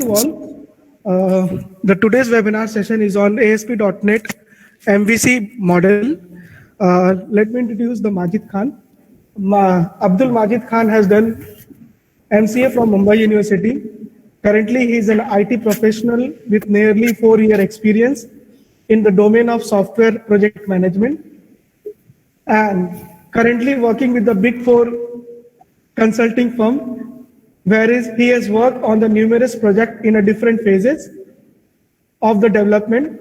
to all. The today's webinar session is on ASP.NET MVC model. Let me introduce the Majid Khan. Abdul Majid Khan has done MCA from Mumbai University. Currently, he is an IT professional with nearly 4-year experience in the domain of software project management, and currently working with the Big Four consulting firm, whereas he has worked on the numerous projects in a different phases of the development.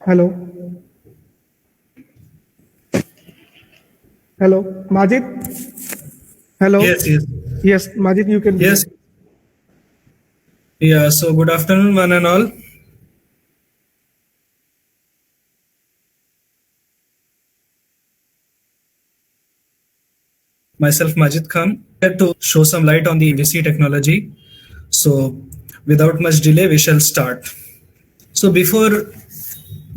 Hello. Hello, Majid. Hello. Yes. Yes, Majid, you can. Yes. Yeah, so good afternoon, one and all. Myself, Majid Khan, here to show some light on the MVC technology. So, without much delay, we shall start. So, before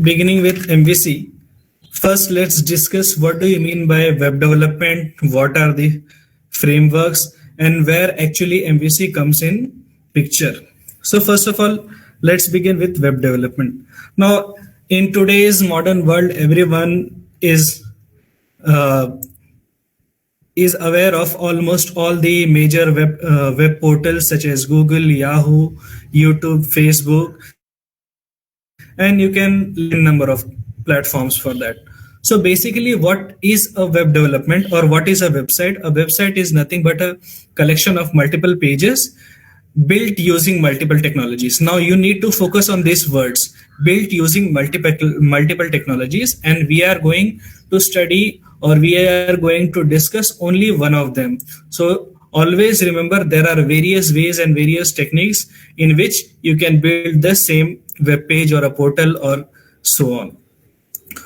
beginning with MVC, first let's discuss what do you mean by web development, what are the frameworks, and where actually MVC comes in picture. So first of all, let's begin with web development. Now, in today's modern world, everyone is aware of almost all the major web portals such as Google, Yahoo, YouTube, Facebook, and you can learn number of platforms for that. So basically, what is a web development or what is a website? A website is nothing but a collection of multiple pages built using multiple technologies. Now you need to focus on these words, built using multiple technologies, and we are going to study or we are going to discuss only one of them. So always remember there are various ways and various techniques in which you can build the same web page or a portal or so on.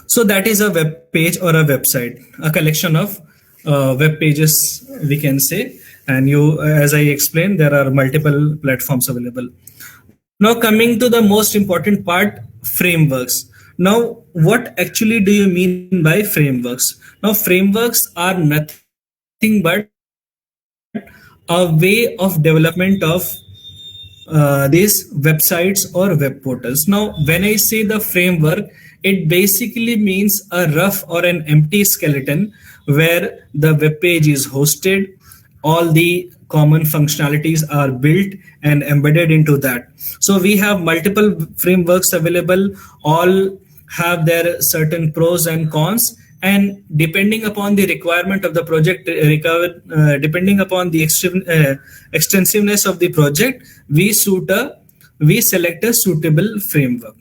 So that is a web page or a website, a collection of web pages, we can say. And as I explained, there are multiple platforms available. Now coming to the most important part, frameworks. Now, what actually do you mean by frameworks? Now, frameworks are nothing but a way of development of these websites or web portals. Now, when I say the framework, it basically means a rough or an empty skeleton where the web page is hosted, all the common functionalities are built and embedded into that. So we have multiple frameworks available, all have their certain pros and cons, and depending upon the requirement of the project, depending upon the extensiveness of the project, we select a suitable framework.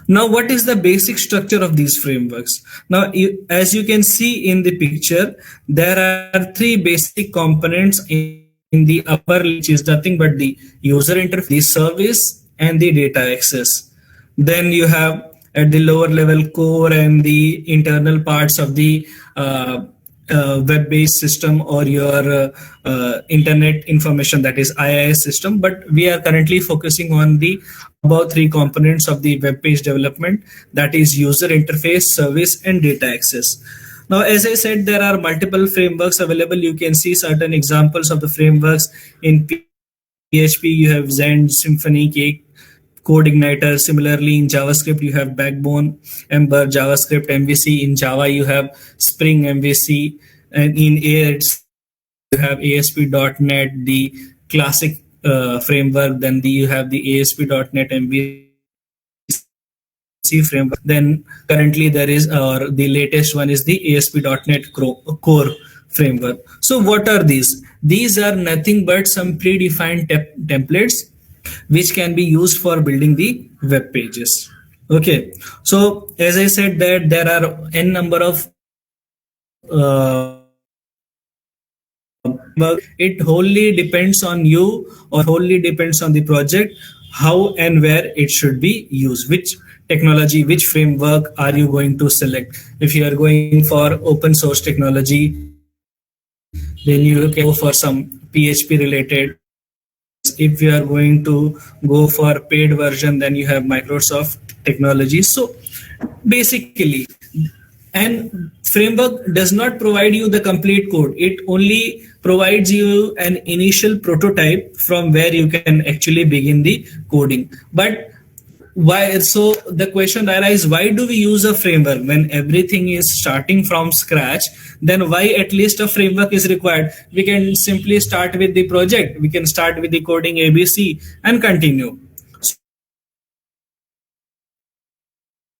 Now, what is the basic structure of these frameworks? Now, as you can see in the picture, there are three basic components in the upper, which is nothing but the user interface, the service, and the data access. Then you have at the lower level core and the internal parts of the web-based system or your internet information, that is IIS system. But we are currently focusing on the above three components of the web page development, that is user interface, service, and data access. Now, as I said, there are multiple frameworks available. You can see certain examples of the frameworks. In PHP, you have Zend, Symfony, Cake, CodeIgniter. Similarly, in JavaScript, you have Backbone, Ember, JavaScript, MVC. In Java, you have Spring MVC. And in AX, you have ASP.NET, the classic framework. Then you have the ASP.NET MVC framework. Then currently there is, or the latest one is the ASP.NET Core framework. So what are these? These are nothing but some predefined templates which can be used for building the web pages. Okay, so as I said that there are n number of it wholly depends on you or wholly depends on the project how and where it should be used, which technology, which framework are you going to select. If you are going for open source technology, then you can go for some PHP related. If you are going to go for paid version, then you have Microsoft technology. So basically, and framework does not provide you the complete code. It only provides you an initial prototype from where you can actually begin the coding. But why? So the question arises, why do we use a framework when everything is starting from scratch? Then why at least a framework is required? We can simply start with the project, we can start with the coding ABC and continue.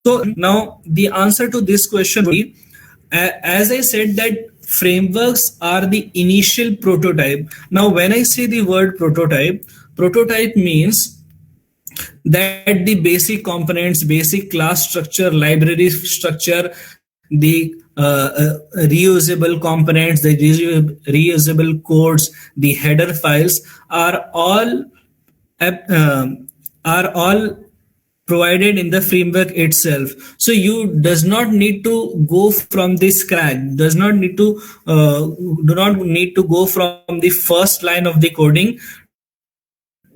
So now the answer to this question would be, as I said, that frameworks are the initial prototype. Now, when I say the word prototype, prototype means that the basic components, basic class structure, library structure, the reusable components, the reusable codes, the header files are all provided in the framework itself. So you does not need to go from the scratch, does not need to do not need to go from the first line of the coding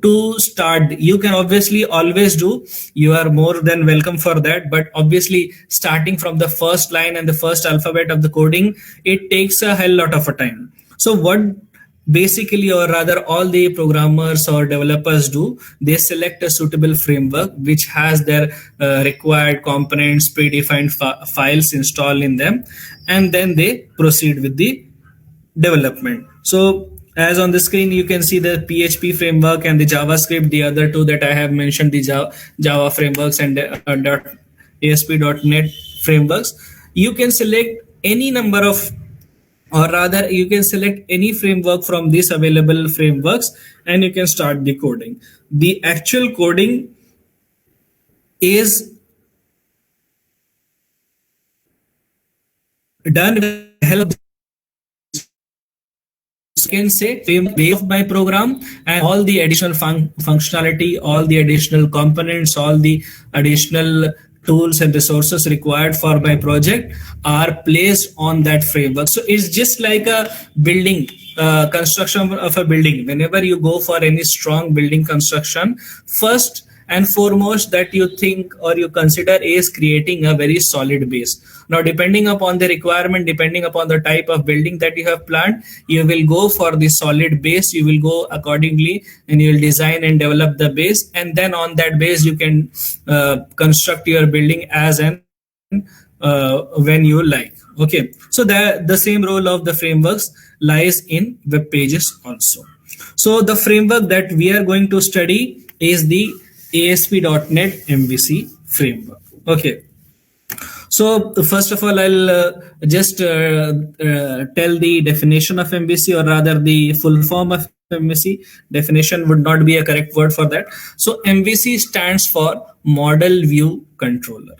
to start. You can obviously always do, you are more than welcome for that, but obviously starting from the first line and the first alphabet of the coding, it takes a hell lot of a time. So what basically, or rather all the programmers or developers do, they select a suitable framework which has their required components, predefined files installed in them, and then they proceed with the development. So as on the screen you can see the PHP framework and the JavaScript, the other two that I have mentioned, the Java frameworks and ASP.NET frameworks. You can select any number of, or rather you can select any framework from these available frameworks and you can start the coding. The actual coding is done with the help, can say, way of my program, and all the additional functionality, all the additional components, all the additional tools and resources required for my project are placed on that framework. So it's just like a building, construction of a building. Whenever you go for any strong building construction, first and foremost that you think or you consider is creating a very solid base. Now, depending upon the requirement, depending upon the type of building that you have planned, you will go for the solid base, you will go accordingly and you will design and develop the base, and then on that base you can construct your building as and when you like. Okay, so the same role of the frameworks lies in web pages also. So the framework that we are going to study is the ASP.NET MVC framework. Okay, so first of all, I'll just tell the definition of MVC, or rather the full form of MVC. Definition would not be a correct word for that. So MVC stands for Model View Controller.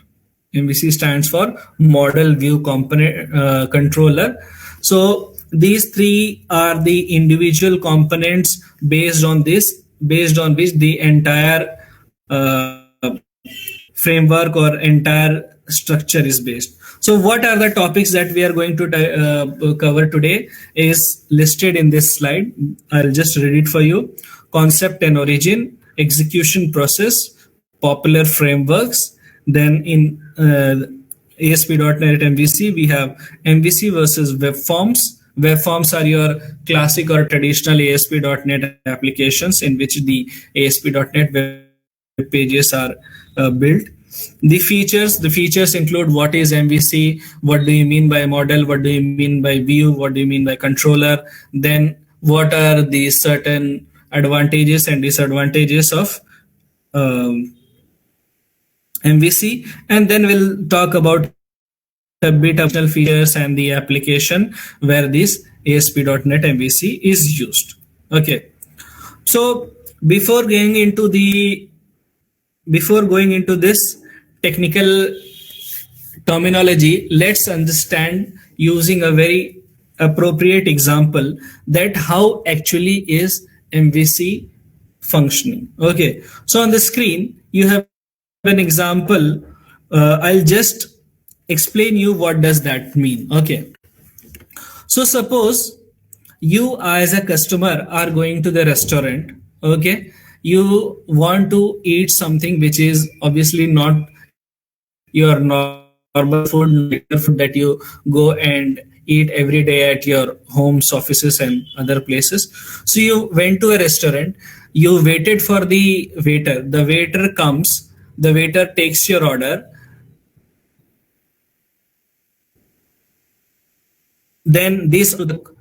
MVC stands for Model View Component Controller. So these three are the individual components based on which the entire framework or entire structure is based. So what are the topics that we are going to cover today is listed in this slide. I'll just read it for you. Concept and origin, execution process, popular frameworks. Then in ASP.NET MVC, we have MVC versus web forms. Web forms are your classic or traditional ASP.NET applications in which the ASP.NET web pages are built. The features include what is MVC, what do you mean by model, what do you mean by view, what do you mean by controller, then what are the certain advantages and disadvantages of MVC, and then we'll talk about a bit of features and the application where this ASP.NET MVC is used. Okay, so before going into this technical terminology, let's understand using a very appropriate example that how actually is MVC functioning. Okay, so on the screen you have an example. I'll just explain you what does that mean. Okay, so suppose you as a customer are going to the restaurant. Okay, you want to eat something which is obviously not your normal normal food, regular food that you go and eat every day at your homes, offices, and other places. So you went to a restaurant, you waited for the waiter. The waiter comes, the waiter takes your order. Then this the cook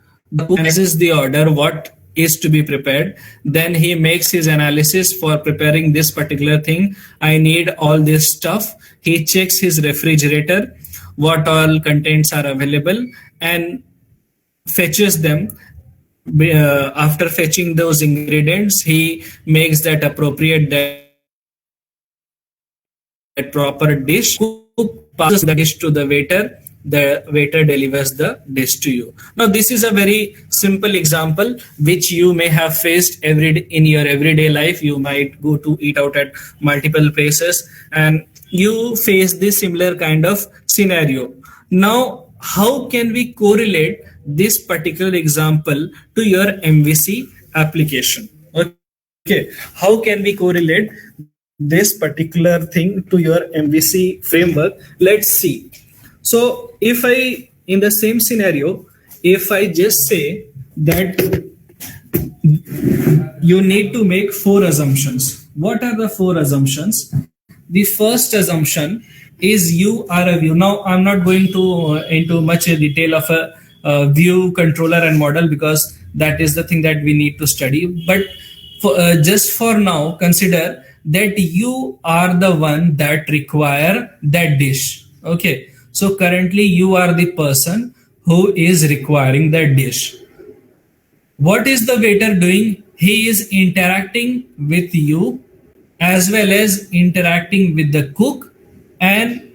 analyzes the order, what is to be prepared. Then he makes his analysis for preparing this particular thing. I need all this stuff. He checks his refrigerator, what all contents are available, and fetches them. After fetching those ingredients, he makes that appropriate, that proper dish. Cook passes the dish to the waiter. The waiter delivers the dish to you. Now, this is a very simple example which you may have faced in your everyday life. You might go to eat out at multiple places, and you face this similar kind of scenario. Now, how can we correlate this particular example to your MVC application? Okay, how can we correlate this particular thing to your MVC framework? Let's see. So if I, in the same scenario, if I just say that you need to make 4 assumptions. What are the 4 assumptions? The first assumption is you are a view. Now, I'm not going to into much detail of a view, controller, and model, because that is the thing that we need to study. But just for now, consider that you are the one that require that dish. Okay. So currently you are the person who is requiring that dish. What is the waiter doing? He is interacting with you as well as interacting with the cook and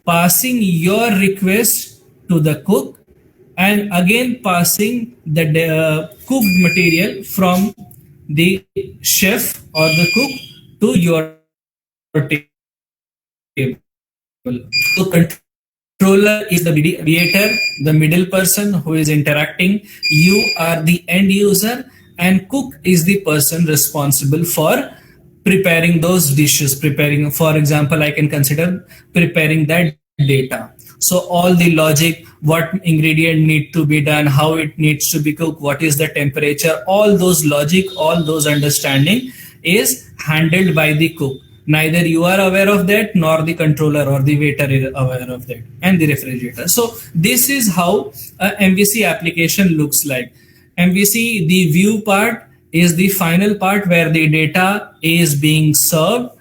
passing your request to the cook, and again passing the cooked material from the chef or the cook to your table. So controller is the mediator, the middle person who is interacting. You are the end user, and cook is the person responsible for preparing those dishes. Preparing, for example, I can consider preparing that data. So all the logic, what ingredient need to be done, how it needs to be cooked, what is the temperature, all those logic, all those understanding is handled by the cook. Neither you are aware of that, nor the controller or the waiter is aware of that, and the refrigerator. So this is how a MVC application looks like. MVC, the view part, is the final part where the data is being served,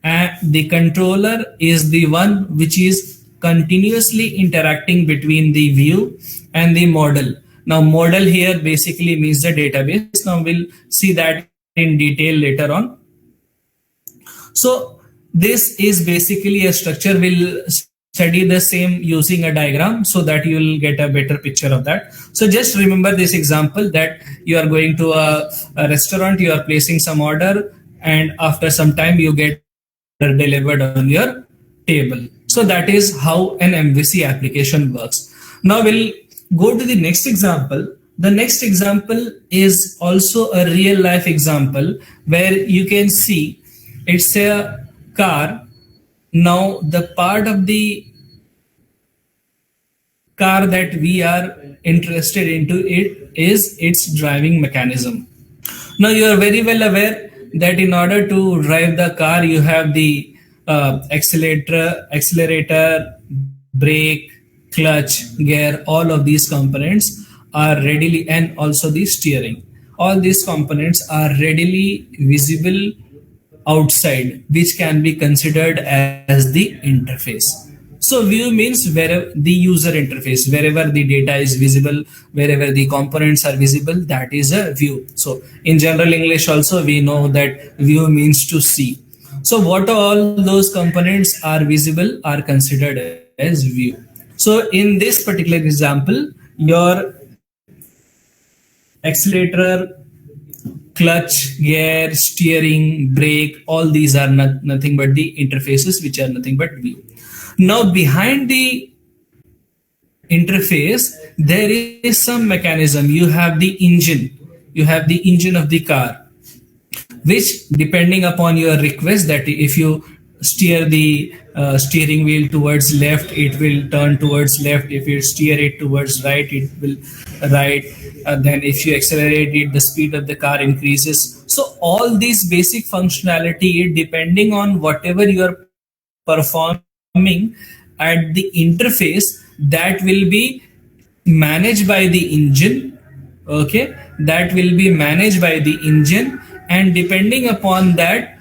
and the controller is the one which is continuously interacting between the view and the model. Now, model here basically means the database. Now we'll see that in detail later on. So this is basically a structure. We'll study the same using a diagram so that you will get a better picture of that. So just remember this example that you are going to a restaurant, you are placing some order, and after some time you get delivered on your table. So that is how an MVC application works. Now we'll go to the next example. The next example is also a real life example where you can see it's a car. Now the part of the car that we are interested into it is its driving mechanism. Now you are very well aware that in order to drive the car, you have the accelerator, brake, clutch, gear. All of these components are readily, and also the steering. All these components are readily visible outside, which can be considered as the interface. So view means wherever the user interface, wherever the data is visible, wherever the components are visible, that is a view. So in general English also we know that view means to see. So what all those components are visible are considered as view. So in this particular example, your accelerator, clutch, gear, steering, brake, all these are nothing but the interfaces, which are nothing but view. Now behind the interface, there is some mechanism. You have the engine. You have the engine of the car, which depending upon your request, that if you steer the steering wheel towards left, it will turn towards left. If you steer it towards right, it will right. Then if you accelerate it, the speed of the car increases. So all these basic functionality, depending on whatever you are performing at the interface, that will be managed by the engine. Okay, that will be managed by the engine, and depending upon that,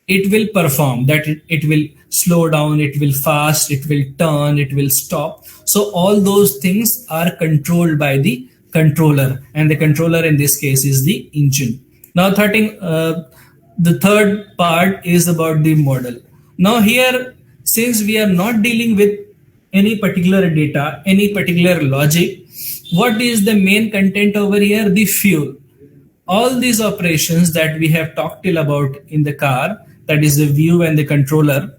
it will perform that. It will slow down, it will fast, it will turn, it will stop. So all those things are controlled by the controller, and the controller in this case is the engine. Now the third part is about the model. Now here, since we are not dealing with any particular data, any particular logic, what is the main content over here? The fuel. All these operations that we have talked till about in the car, that is the view and the controller,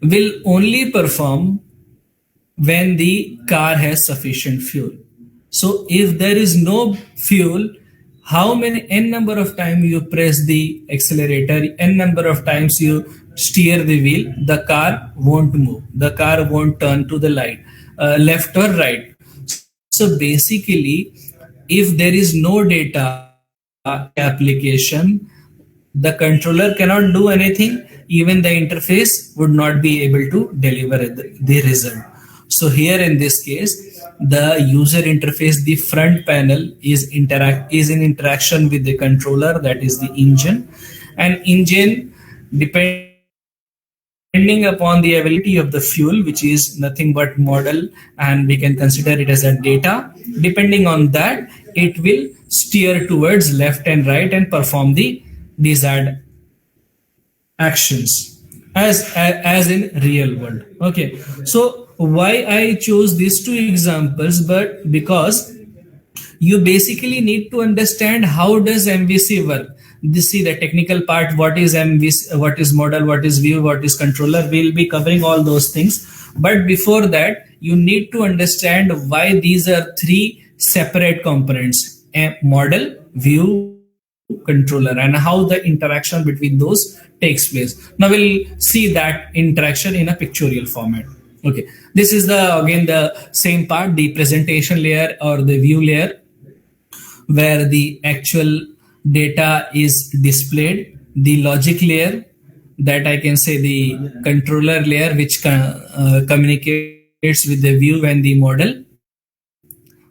will only perform when the car has sufficient fuel. So if there is no fuel, how many n number of times you press the accelerator, n number of times you steer the wheel, the car won't move, the car won't turn to the light, left or right. So basically, if there is no data application, the controller cannot do anything. Even the interface would not be able to deliver the result. So here in this case, the user interface, the front panel is in interaction with the controller, that is the engine. And engine, depending upon the availability of the fuel, which is nothing but model, and we can consider it as a data, depending on that, it will steer towards left and right and perform the desired actions as in real world. Okay, so why I chose these two examples? But because you basically need to understand how does MVC work. This see the technical part, what is MVC, what is model, what is view, what is controller. We'll be covering all those things, but before that you need to understand why these are three separate components: a model, view, controller, and how the interaction between those takes place. Now we'll see that interaction in a pictorial format. Okay, this is again the same part, the presentation layer or the view layer, where the actual data is displayed. The logic layer, that I can say the controller layer, which communicates with the view and the model.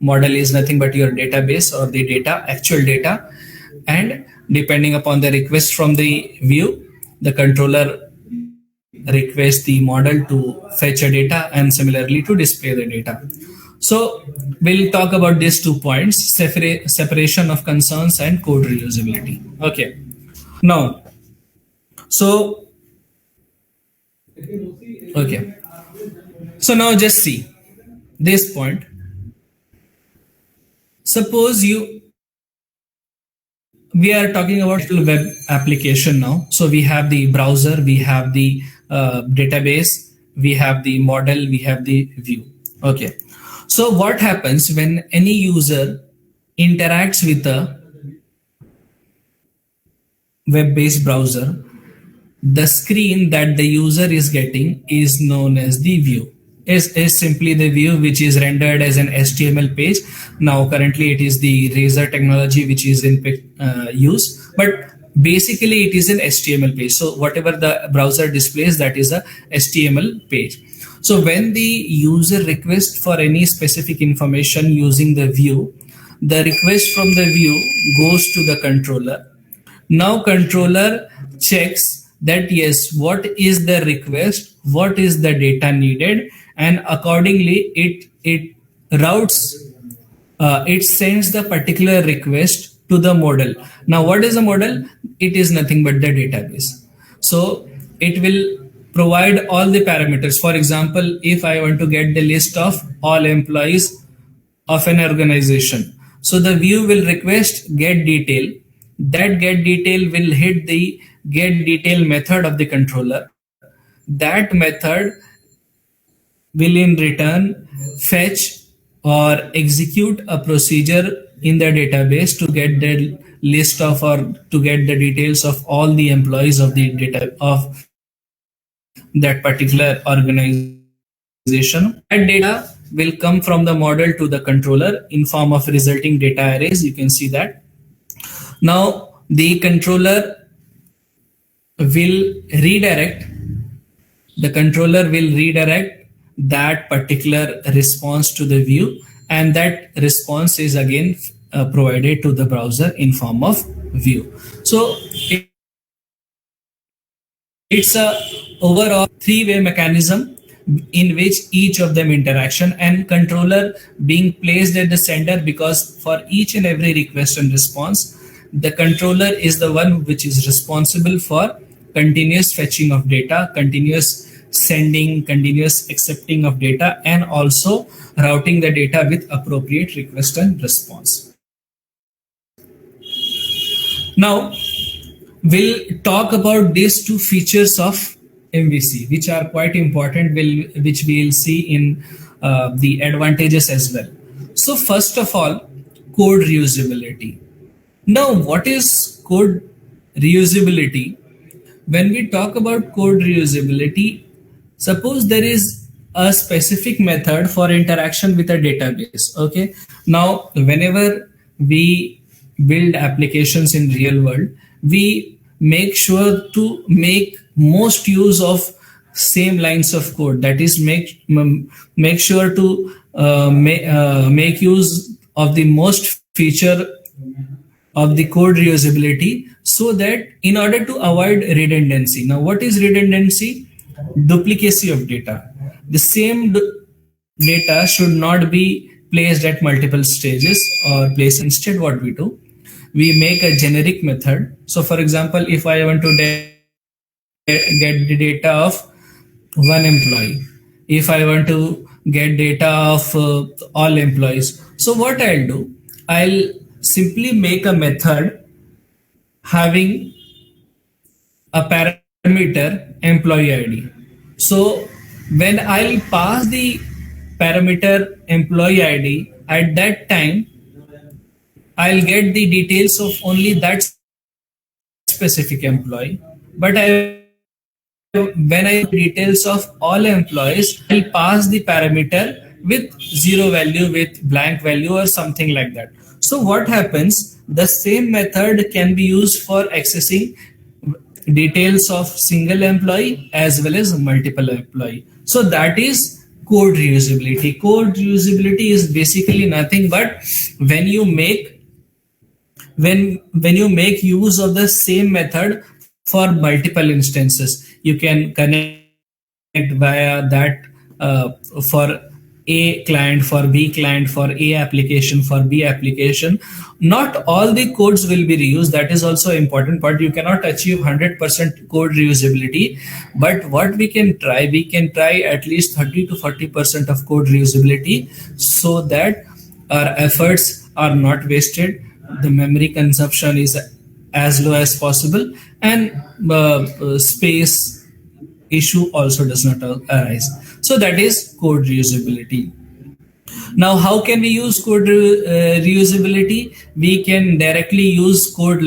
Model is nothing but your database or the data, actual data. And depending upon the request from the view, the controller requests the model to fetch a data, and similarly to display the data. So we'll talk about these 2 points: separation of concerns and code reusability. Okay, now so now just see this point. Suppose we are talking about web application now. So we have the browser, we have the database, we have the model, we have the view. Okay, so what happens when any user interacts with a web-based browser? The screen that the user is getting is known as the view. Is simply the view, which is rendered as an HTML page. Now currently it is the Razor technology which is in use, but basically it is an HTML page. So whatever the browser displays, that is a HTML page. So when the user requests for any specific information using the view, the request from the view goes to the controller. Now controller checks that yes, what is the request, what is the data needed, and accordingly it routes, it sends the particular request to the model. Now what is a model? It is nothing but the database. So it will provide all the parameters. For example, if I want to get the list of all employees of an organization, so the view will request get detail. That get detail will hit the get detail method of the controller. That method will in return fetch or execute a procedure in the database to get the list of or to get the details of all the employees of the data of that particular organization. That data will come from the model to the controller in form of resulting data arrays. You can see that. Now the controller will redirect that particular response to the view, and that response is again provided to the browser in form of view. So it's a overall three-way mechanism in which each of them interaction, and controller being placed at the center, because for each and every request and response, the controller is the one which is responsible for continuous fetching of data, continuous sending, continuous accepting of data, and also routing the data with appropriate request and response. Now we'll talk about these two features of MVC, which are quite important, which we will see in the advantages as well. So first of all, code reusability. Now, what is code reusability? When we talk about code reusability, suppose there is a specific method for interaction with a database. Okay. Now, whenever we build applications in real world, we make sure to make most use of same lines of code. That is, make sure to make use of the most feature of the code reusability, so that in order to avoid redundancy. Now, what is redundancy? Duplicacy of data. The same data should not be placed at multiple stages or placed. Instead, what we do, we make a generic method. So for example, if I want to get the data of one employee, if I want to get data of all employees, so what I'll do, I'll simply make a method having a parameter employee ID. So when I'll pass the parameter employee ID, at that time I'll get the details of only that specific employee. But when I details of all employees, I'll pass the parameter with zero value, with blank value, or something like that. So what happens? The same method can be used for accessing details of single employee as well as multiple employee. So that is code reusability. Code reusability is basically nothing but when you make use of the same method for multiple instances. You can connect via that for A client, for B client, for A application, for B application. Not all the codes will be reused. That is also important part. You cannot achieve 100% code reusability, but what we can try at least 30 to 40% of code reusability, so that our efforts are not wasted, the memory consumption is as low as possible, and space issue also does not arise. So that is code reusability. Now, how can we use code reusability? We can directly use code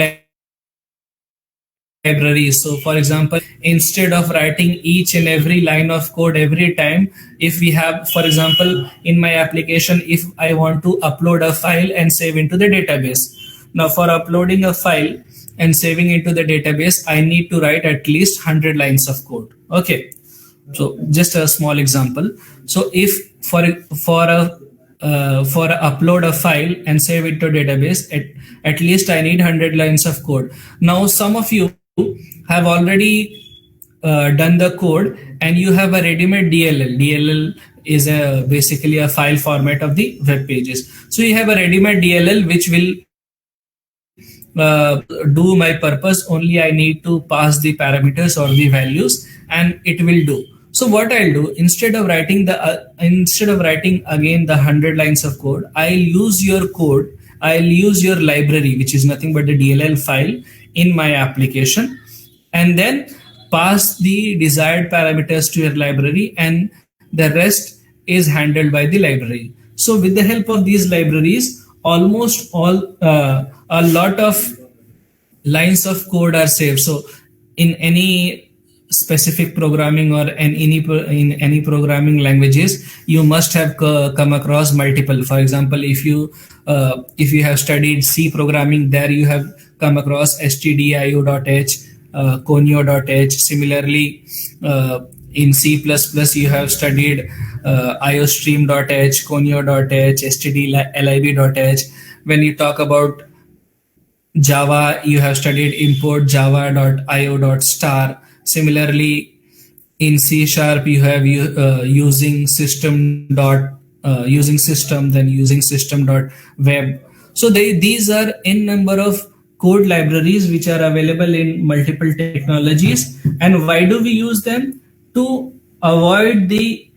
libraries. So for example, instead of writing each and every line of code every time, if we have, for example, in my application, if I want to upload a file and save into the database. Now for uploading a file and saving into the database, I need to write at least 100 lines of code. Okay. So just a small example. So if for upload a file and save it to database, at least I need 100 lines of code. Now some of you have already done the code and you have a ready-made DLL. DLL is basically a file format of the web pages. So you have a ready-made DLL which will do my purpose. Only I need to pass the parameters or the values and it will do. So what I'll do, instead of writing again the 100 lines of code, I'll use your library, which is nothing but the DLL file in my application, and then pass the desired parameters to your library, and the rest is handled by the library. So with the help of these libraries, almost all a lot of lines of code are saved. So in any specific programming or in any programming languages, you must have come across multiple. For example, if you have studied C programming, there you have come across stdio.h, conio.h. Similarly, in C++, you have studied iostream.h, conio.h, stdlib.h. When you talk about Java, you have studied import java.io.star. Similarly, in C sharp, you have using system using system, then using system.web. So these are n number of code libraries which are available in multiple technologies. And why do we use them? To avoid the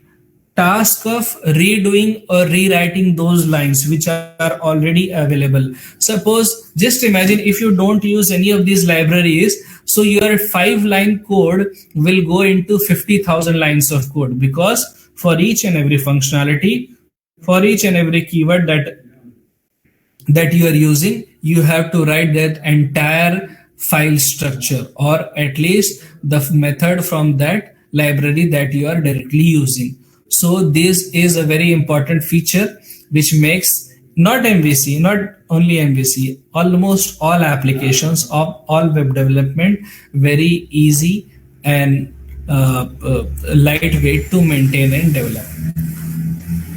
task of redoing or rewriting those lines which are already available. Suppose, just imagine if you don't use any of these libraries, so your 5-line code will go into 50,000 lines of code, because for each and every functionality, for each and every keyword that you are using, you have to write that entire file structure, or at least the method from that library that you are directly using. So this is a very important feature which makes not MVC, not only MVC, almost all applications of all web development very easy and lightweight to maintain and develop.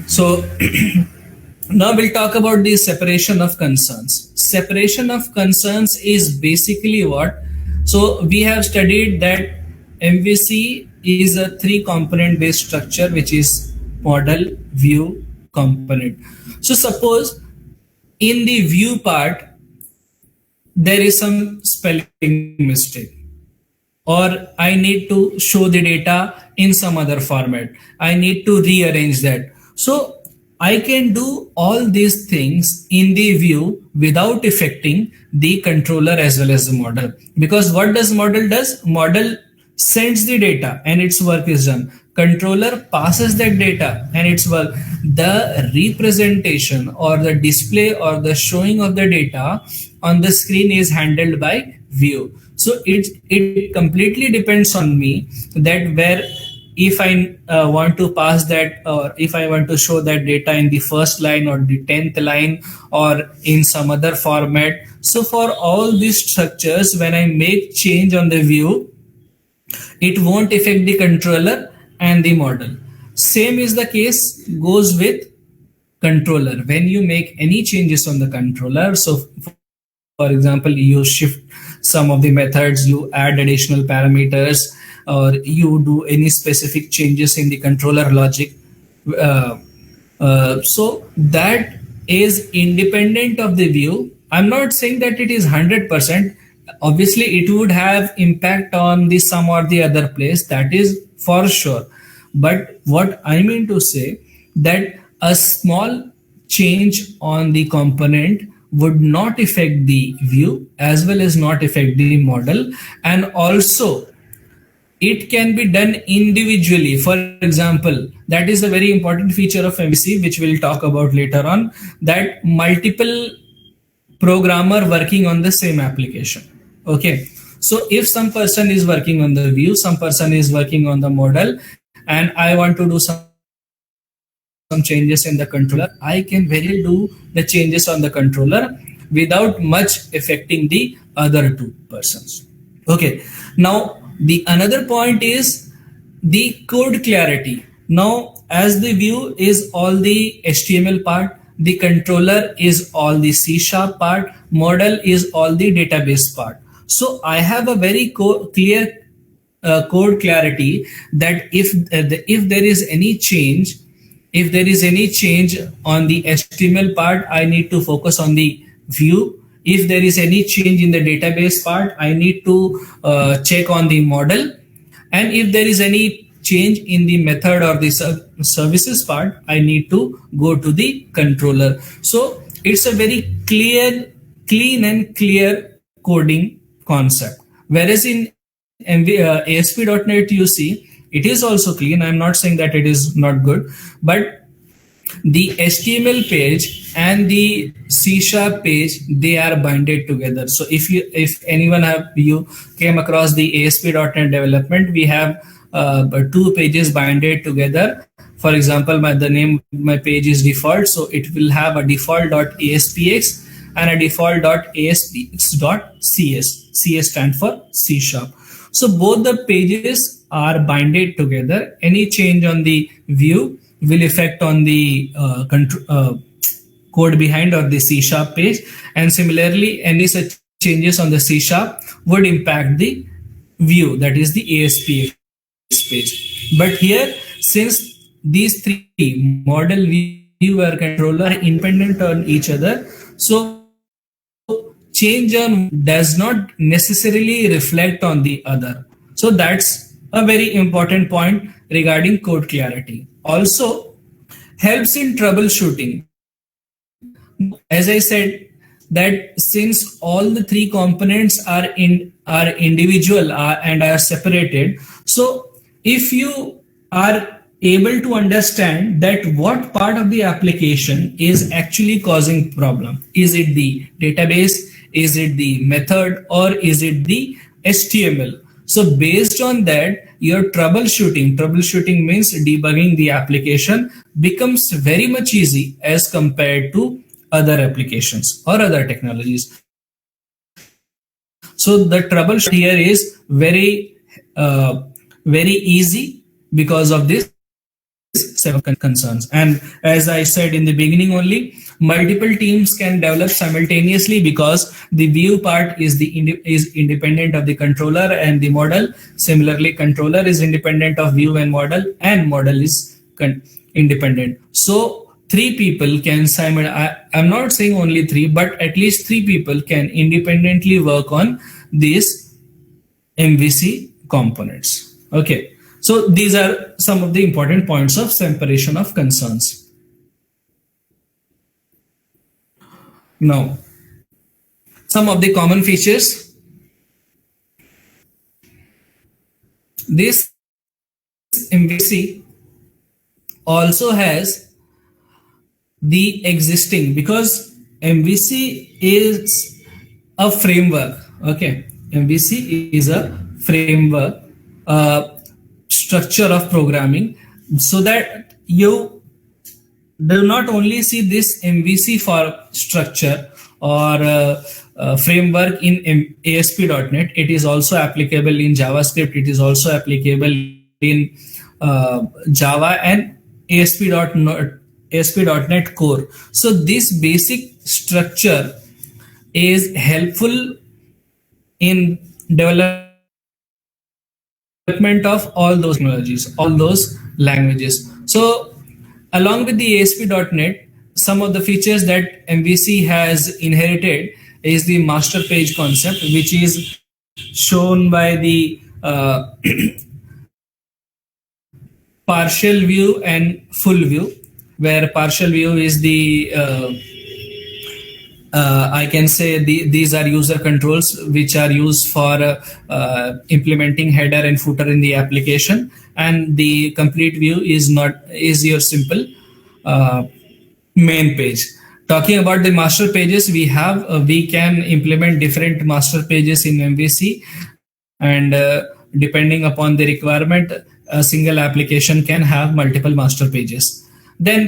So now we'll talk about the separation of concerns. Separation of concerns is basically what? So we have studied that MVC is a 3-component based structure, which is model, view, component. So suppose in the view part, there is some spelling mistake, or I need to show the data in some other format. I need to rearrange that. So I can do all these things in the view without affecting the controller as well as the model. Because what does model does? Model sends the data and its work is done. Controller passes that data and its work. The representation or the display or the showing of the data on the screen is handled by view. So it completely depends on me that where, if I want to pass that, or if I want to show that data in the first line or the 10th line or in some other format. So for all these structures, when I make change on the view, it won't affect the controller and the model. Same is the case goes with controller. When you make any changes on the controller, so for example, you shift some of the methods, you add additional parameters, or you do any specific changes in the controller logic, so that is independent of the view. I'm not saying that it is 100%. Obviously it would have impact on the some or the other place, that is for sure. But what I mean to say, that a small change on the component would not affect the view as well as not affect the model. And also it can be done individually. For example, that is a very important feature of MVC, which we'll talk about later on, that multiple programmer working on the same application. Okay, so if some person is working on the view, some person is working on the model, and I want to do some changes in the controller, I can very do the changes on the controller without much affecting the other two persons. Okay, now the another point is the code clarity. Now, as the view is all the HTML part, the controller is all the C# part, model is all the database part. So I have a very clear code clarity that if there is any change, if there is any change on the HTML part, I need to focus on the view. If there is any change in the database part, I need to check on the model. And if there is any change in the method or the services part, I need to go to the controller. So it's a very clean and clear coding concept. Whereas in ASP.NET, you see, it is also clean. I'm not saying that it is not good, but the HTML page and the C sharp page, they are binded together. So if anyone have you came across the ASP.NET development, we have two pages binded together. For example, my page is default, so it will have a default.aspx and a default.aspx.cs. CS stand for C sharp. So both the pages are binded together. Any change on the view will affect on the code behind or the C sharp page, and similarly any such changes on the C sharp would impact the view, that is the ASPX page. But here, since these three model, viewer, controller are independent on each other, so change on does not necessarily reflect on the other. So that's a very important point regarding code clarity. Also helps in troubleshooting. As I said, that since all the three components are individual and are separated, so if you are able to understand that what part of the application is actually causing problem, is it the database, is it the method, or is it the HTML? So based on that, your troubleshooting means debugging the application, becomes very much easy as compared to other applications or other technologies. So the troubleshoot here is very easy because of this set of concerns. And as I said in the beginning only, multiple teams can develop simultaneously because the view part is independent of the controller and the model. Similarly, controller is independent of view and model is independent. So three people can I'm not saying only three, but at least three people can independently work on these MVC components. Okay. So these are some of the important points of separation of concerns. Now, some of the common features. This MVC also has the existing, because MVC is a framework. Okay, MVC is a framework structure of programming, so that you do not only see this MVC for structure or framework in ASP.NET, it is also applicable in JavaScript, it is also applicable in Java and ASP.NET Core. So this basic structure is helpful in development of all those technologies, all those languages. So along with the ASP.NET, some of the features that MVC has inherited is the master page concept, which is shown by the partial view and full view, where partial view is the I can say these are user controls which are used for implementing header and footer in the application, and the complete view is your simple main page. Talking about the master pages, we can implement different master pages in MVC, and depending upon the requirement, a single application can have multiple master pages. Then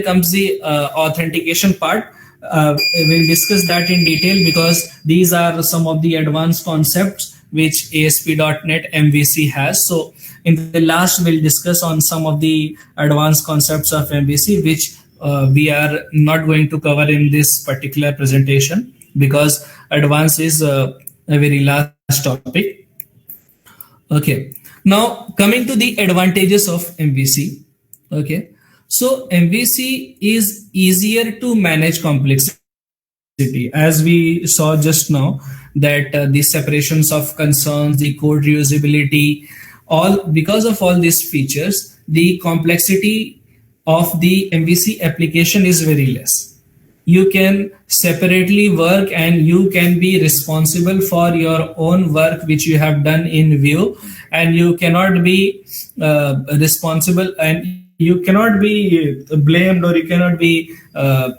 comes the authentication part. We'll discuss that in detail because these are some of the advanced concepts which ASP.NET MVC has. So in the last, we'll discuss on some of the advanced concepts of MVC, which we are not going to cover in this particular presentation because advanced is a very large topic. Okay. Now coming to the advantages of MVC. Okay. So MVC is easier to manage complexity, as we saw just now, that the separations of concerns, the code reusability, all because of all these features, the complexity of the MVC application is very less. You can separately work and you can be responsible for your own work which you have done in Vue, and you cannot be responsible, and you cannot be blamed, or you cannot be uh,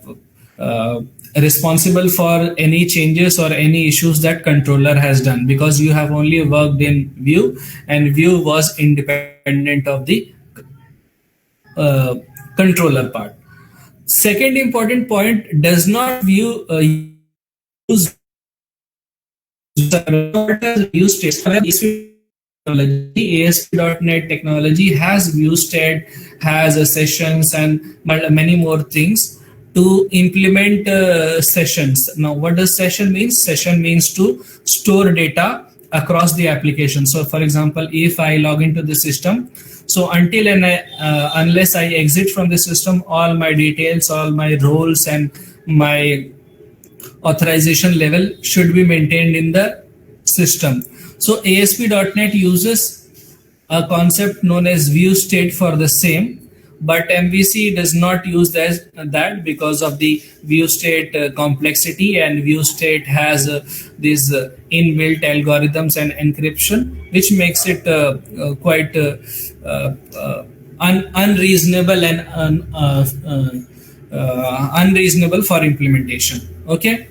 responsible for any changes or any issues that controller has done, because you have only worked in Vue, and Vue was independent of the uh, controller part. Second important point, does not Vue use use states. Technology, ASP.NET technology has Vue state, has sessions, and many more things to implement sessions. Now, what does session means? Session means to store data across the application. So, for example, if I log into the system, so until and unless I exit from the system, all my details, all my roles, and my authorization level should be maintained in the system. So ASP.NET uses a concept known as Vue state for the same, but MVC does not use that because of the Vue state complexity, and Vue state has these inbuilt algorithms and encryption, which makes it quite unreasonable and unreasonable for implementation. Okay.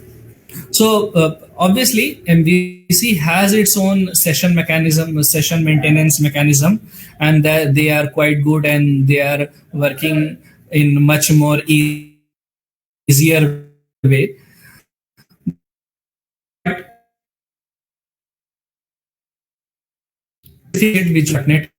So obviously MVC has its own session mechanism, session maintenance mechanism, and that they are quite good, and they are working in much more easier way. Which .NET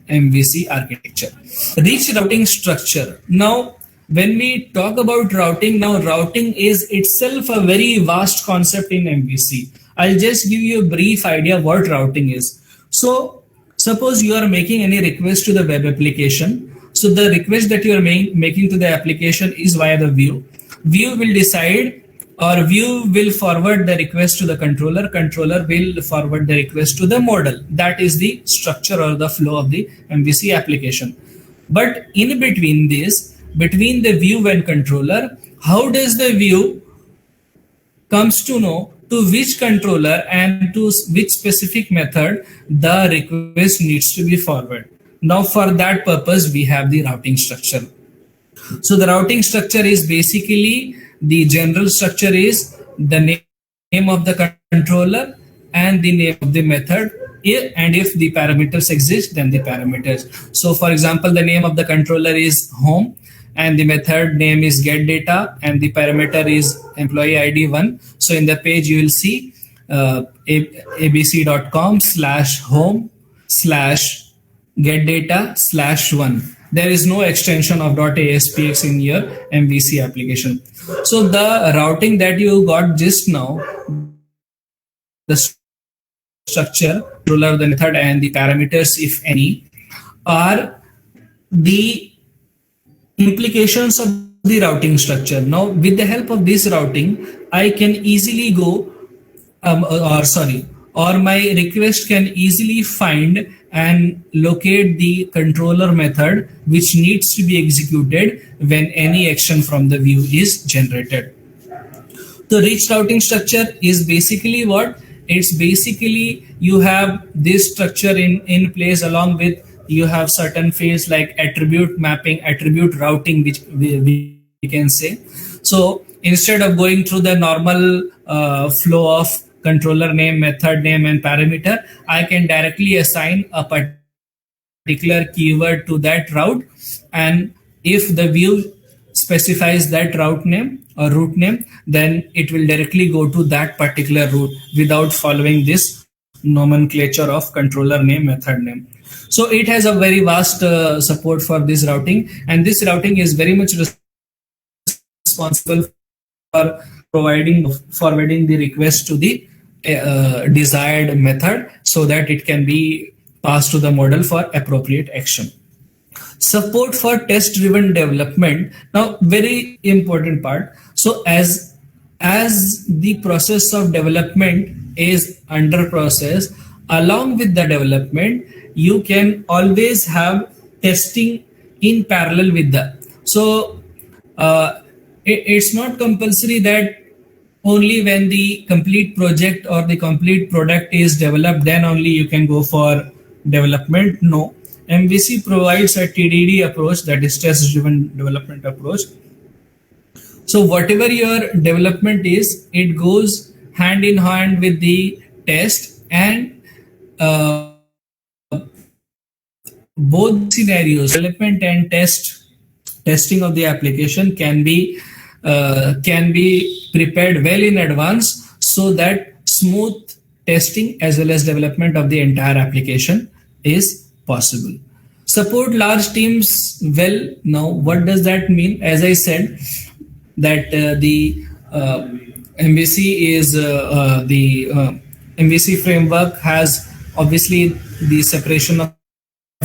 MVC architecture. Rich routing structure. Now, when we talk about routing, now routing is itself a very vast concept in MVC. I'll just give you a brief idea what routing is. So, suppose you are making any request to the web application. So the request that you are making to the application is via the Vue. Vue will decide, or Vue will forward the request to the controller. Controller will forward the request to the model. That is the structure or the flow of the MVC application. But in between this, between the Vue and controller, how does the Vue comes to know to which controller and to which specific method the request needs to be forwarded? Now, for that purpose, we have the routing structure. So the routing structure is basically, the general structure is the name of the controller and the name of the method, and if the parameters exist, then the parameters. So for example, the name of the controller is home, and the method name is get data, and the parameter is employee ID 1. So in the page you will see abc.com/home/getData/1. There is no extension of .aspx in your MVC application. So the routing that you got just now, the structure, controller, the method, and the parameters, if any, are the implications of the routing structure. Now, with the help of this routing, I can easily go, or my request can easily find and locate the controller method which needs to be executed when any action from the Vue is generated. The rich routing structure is basically what? It's basically you have this structure in place, along with you have certain fields like attribute mapping, attribute routing, which we can say. So instead of going through the normal flow of controller name, method name, and parameter, I can directly assign a particular keyword to that route, and if the Vue specifies that route name or route name, then it will directly go to that particular route without following this nomenclature of controller name, method name. So it has a very vast support for this routing, and this routing is very much responsible for forwarding the request to the desired method, so that it can be passed to the model for appropriate action. Support for test driven development. Now, very important part. So as the process of development is under process, along with the development, you can always have testing in parallel with that. So it's not compulsory that only when the complete project or the complete product is developed, then only you can go for development. No, MVC provides a TDD approach, that is test driven development approach. So whatever your development is, it goes hand in hand with the test, and both scenarios, development and testing of the application can be prepared well in advance, so that smooth testing as well as development of the entire application is possible. Support large teams well. Now, what does that mean? As I said, that the MVC is the MVC framework has obviously the separation of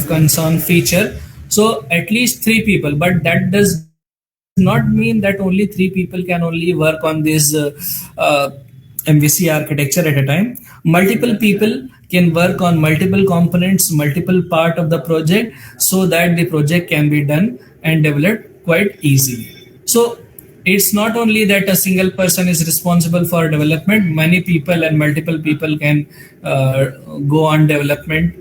concern feature. So at least three people, but that does not mean that only three people can only work on this MVC architecture at a time. Multiple people can work on multiple components, multiple part of the project, so that the project can be done and developed quite easily. So it's not only that a single person is responsible for development, many people and multiple people can go on development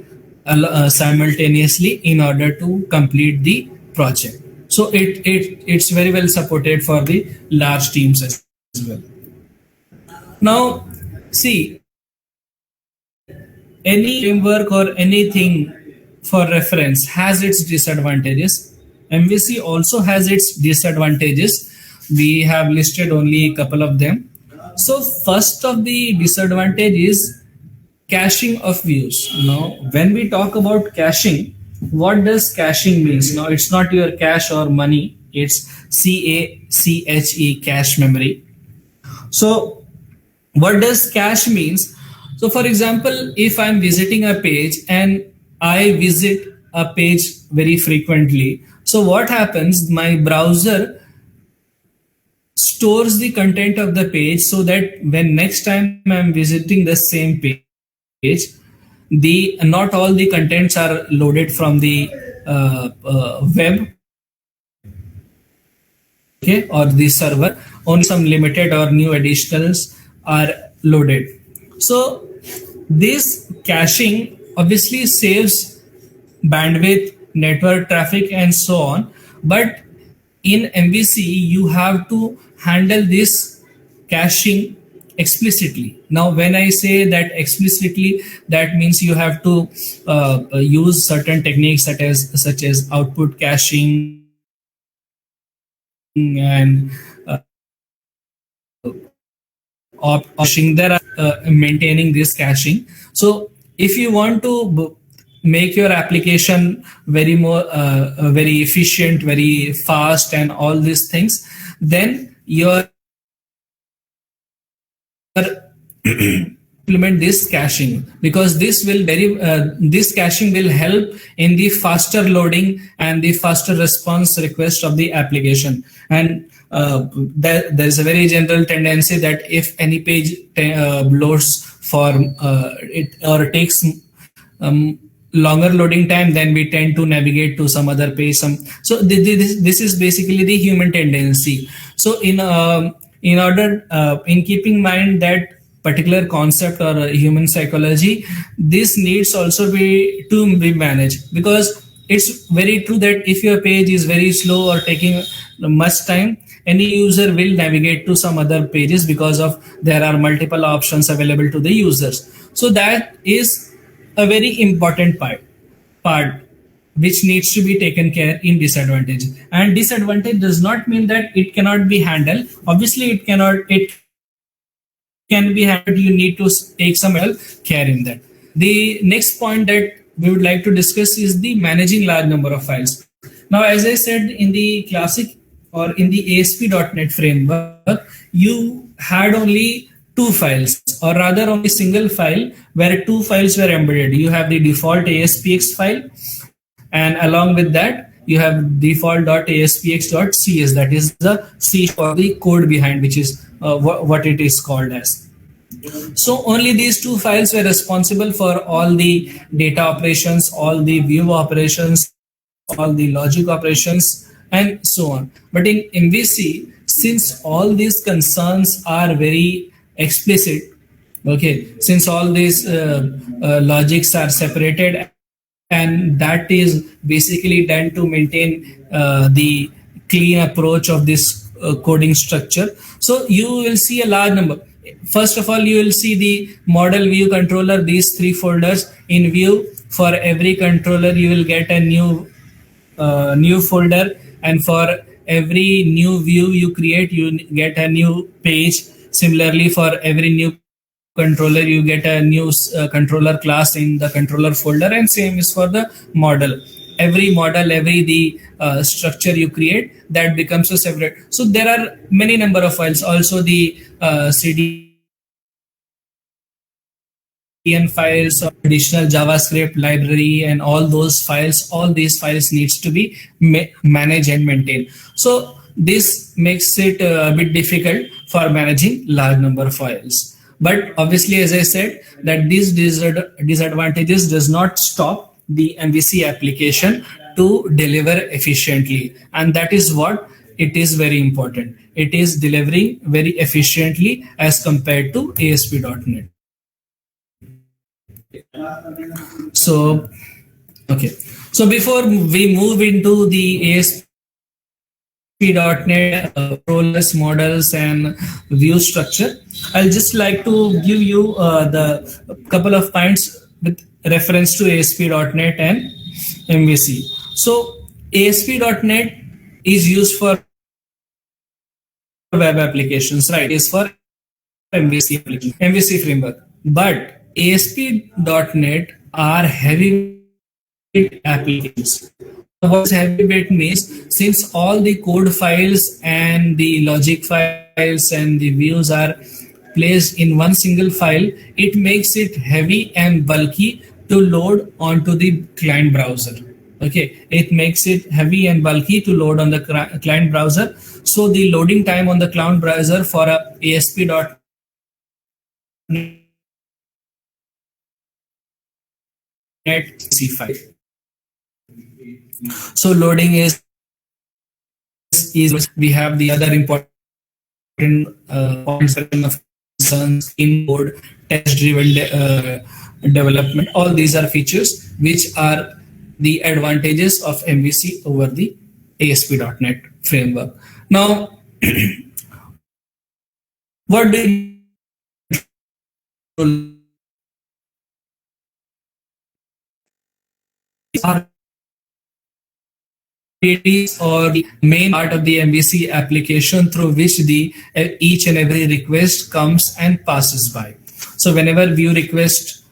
simultaneously in order to complete the project. So it's very well supported for the large teams as well. Now, see, any framework or anything for reference has its disadvantages. MVC also has its disadvantages. We have listed only a couple of them. So first of the disadvantage is caching of views. Now, when we talk about caching, what does caching means? Now, it's not your cash or money. It's CACHE, cache memory. So what does cache means? So for example, if I'm visiting a page and I visit a page very frequently, so what happens? My browser stores the content of the page, so that when next time I'm visiting the same page, not all the contents are loaded from the web, okay, or the server. Only some limited or new additionals are loaded. So this caching obviously saves bandwidth, network traffic, and so on. But in MVC, you have to handle this caching explicitly. Now, when I say that explicitly, that means you have to use certain techniques such as output caching and caching. There are maintaining this caching. So if you want to make your application very efficient, very fast, and all these things, then your implement this caching, because this caching will help in the faster loading and the faster response request of the application. And there's a very general tendency that if any page loads for it or takes longer loading time, then we tend to navigate to some other page. So this is basically the human tendency. So in keeping in mind that particular concept or human psychology, this needs also to be managed, because it's very true that if your page is very slow or taking much time, any user will navigate to some other pages because of there are multiple options available to the users. So that is a very important part which needs to be taken care in disadvantage. And disadvantage does not mean that it cannot be handled. Obviously it can be handled. You need to take some care in that. The next point that we would like to discuss is the managing large number of files. Now, as I said, in the classic or in the ASP.NET framework, you had only two files, or rather only single file where two files were embedded. You have the default ASPX file, and along with that you have default.aspx.cs, that is the C for the code behind, which is what it is called as. So only these two files were responsible for all the data operations, all the view operations, all the logic operations, and so on. But in MVC, since all these concerns are very explicit, okay, since all these logics are separated and that is basically done to maintain the clean approach of this coding structure. So you will see a large number. First of all, you will see the model, view, controller, these three folders in view. For every controller you will get a new folder, and for every new view you create you get a new page. Similarly, for every new controller you get a new controller class in the controller folder, and same is for the model. Every model, every the structure you create, that becomes a separate. So there are many number of files, also the CDN files or additional JavaScript library and all those files. All these files needs to be managed and maintained. So this makes it a bit difficult for managing large number of files. But obviously, as I said, that these disadvantages does not stop the MVC application to deliver efficiently, and that is what it is very important. It is delivering very efficiently as compared to ASP.NET. So, okay. So before we move into the ASP.NET rollers, models, and view structure, I'll just like to give you the couple of points with reference to ASP.NET and MVC. So ASP.NET is used for web applications, right? Is for MVC framework, but ASP.NET are heavyweight applications. What heavyweight means, since all the code files and the logic files and the views are placed in one single file, it makes it heavy and bulky to load onto the client browser. Okay, it makes it heavy and bulky to load on the client browser. So the loading time on the client browser for a ASP.NET C5. So loading is we have the other important points of concerns in code, test driven development. All these are features which are the advantages of MVC over the ASP.NET framework. Now, what do you are or the main part of the MVC application through which the each and every request comes and passes by. So whenever view request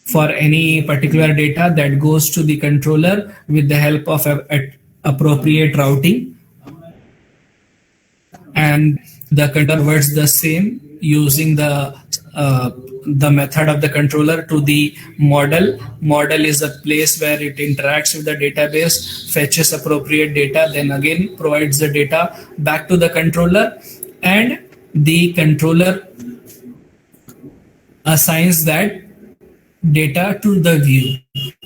for any particular data, that goes to the controller with the help of appropriate routing, and the controller converts the same using the method of the controller to the model. Model is a place where it interacts with the database, fetches appropriate data, then again provides the data back to the controller, and the controller assigns that data to the view.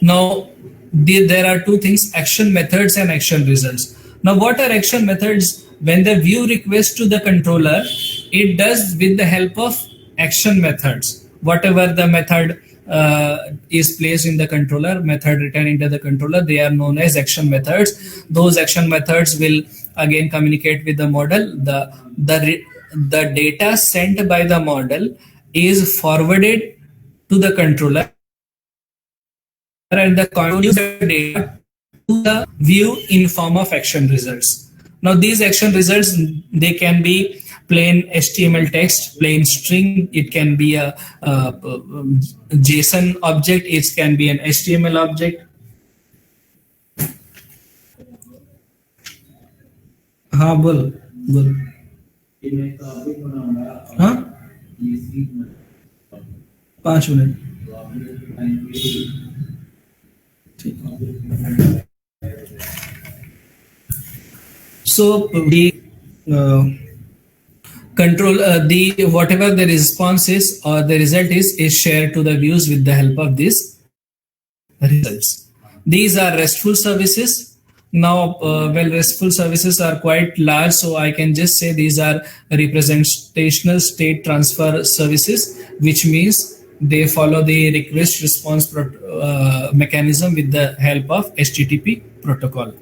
Now, there are two things: action methods and action results. Now, what are action methods? When the view requests to the controller, it does with the help of action methods. Whatever the method is placed in the controller, method returned into the controller, they are known as action methods. Those action methods will again communicate with the model. The data sent by the model is forwarded to the controller, and the controller data to the view in form of action results. Now these action results, they can be plain HTML text, plain string, it can be a JSON object, it can be an HTML object. हाँ बोल बोल हाँ 5 minute ठीक. So the control the whatever the response is or the result is shared to the views with the help of these results. These are RESTful services. Now, well, RESTful services are quite large, so I can just say these are representational state transfer services, which means they follow the request response mechanism with the help of HTTP protocol.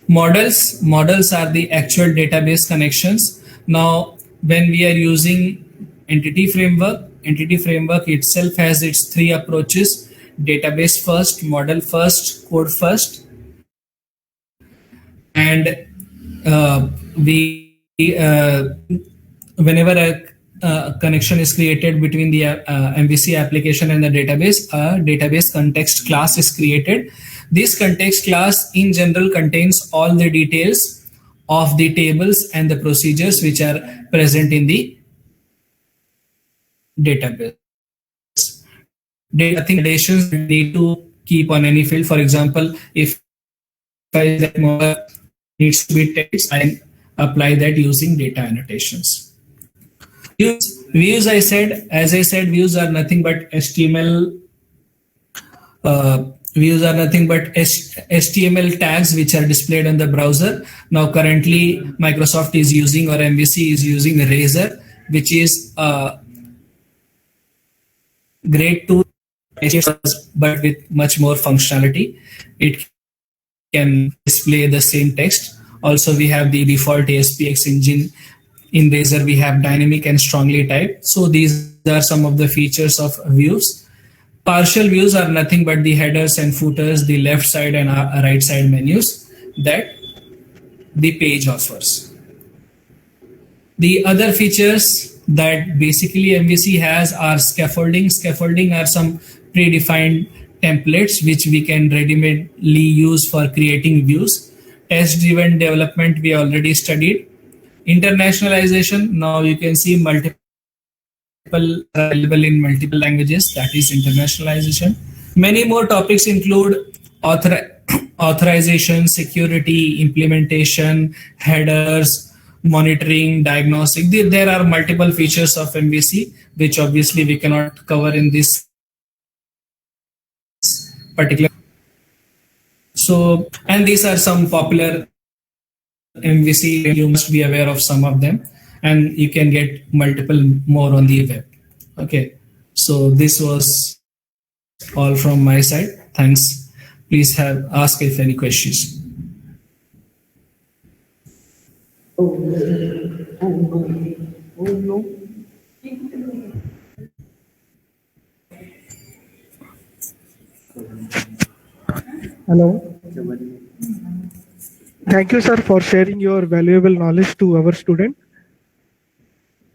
Models are the actual database connections. Now, when we are using entity framework itself has its three approaches: database first, model first, code first. And we whenever a connection is created between the MVC application and the database, a database context class is created. This context class in general contains all the details of the tables and the procedures which are present in the database. Nothing additions need to keep on any field. For example, if that needs to be text, I apply that using data annotations. Views, as I said, views are nothing but HTML. Views are nothing but HTML tags which are displayed on the browser. Now, currently, Microsoft is using, or MVC is using, Razor, which is a great tool, but with much more functionality. It can display the same text. Also, we have the default ASPX engine. In Razor, we have dynamic and strongly typed. So these are some of the features of views. Partial views are nothing but the headers and footers, the left side and right side menus that the page offers. The other features that basically MVC has are scaffolding. Scaffolding are some predefined templates which we can ready-madely use for creating views. Test-driven development we already studied. Internationalization, now you can see multiple available in multiple languages, that is internationalization. Many more topics include authorization, security, implementation, headers, monitoring, diagnostic. There are multiple features of MVC which obviously we cannot cover in this particular. So, and these are some popular MVC, you must be aware of some of them, and you can get multiple more on the web. Okay, so this was all from my side. Thanks. Please ask if any questions. Hello. Thank you, sir, for sharing your valuable knowledge to our student.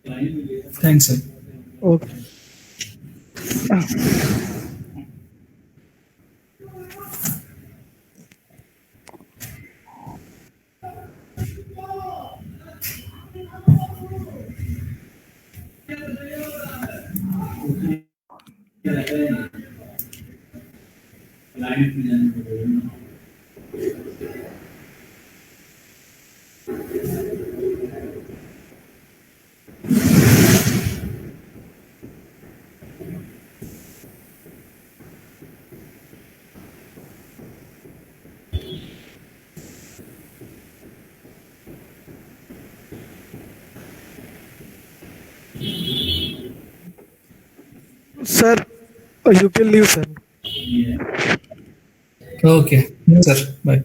Thanks, sir. Okay. Sir, you can leave, sir. Okay, sir. Bye.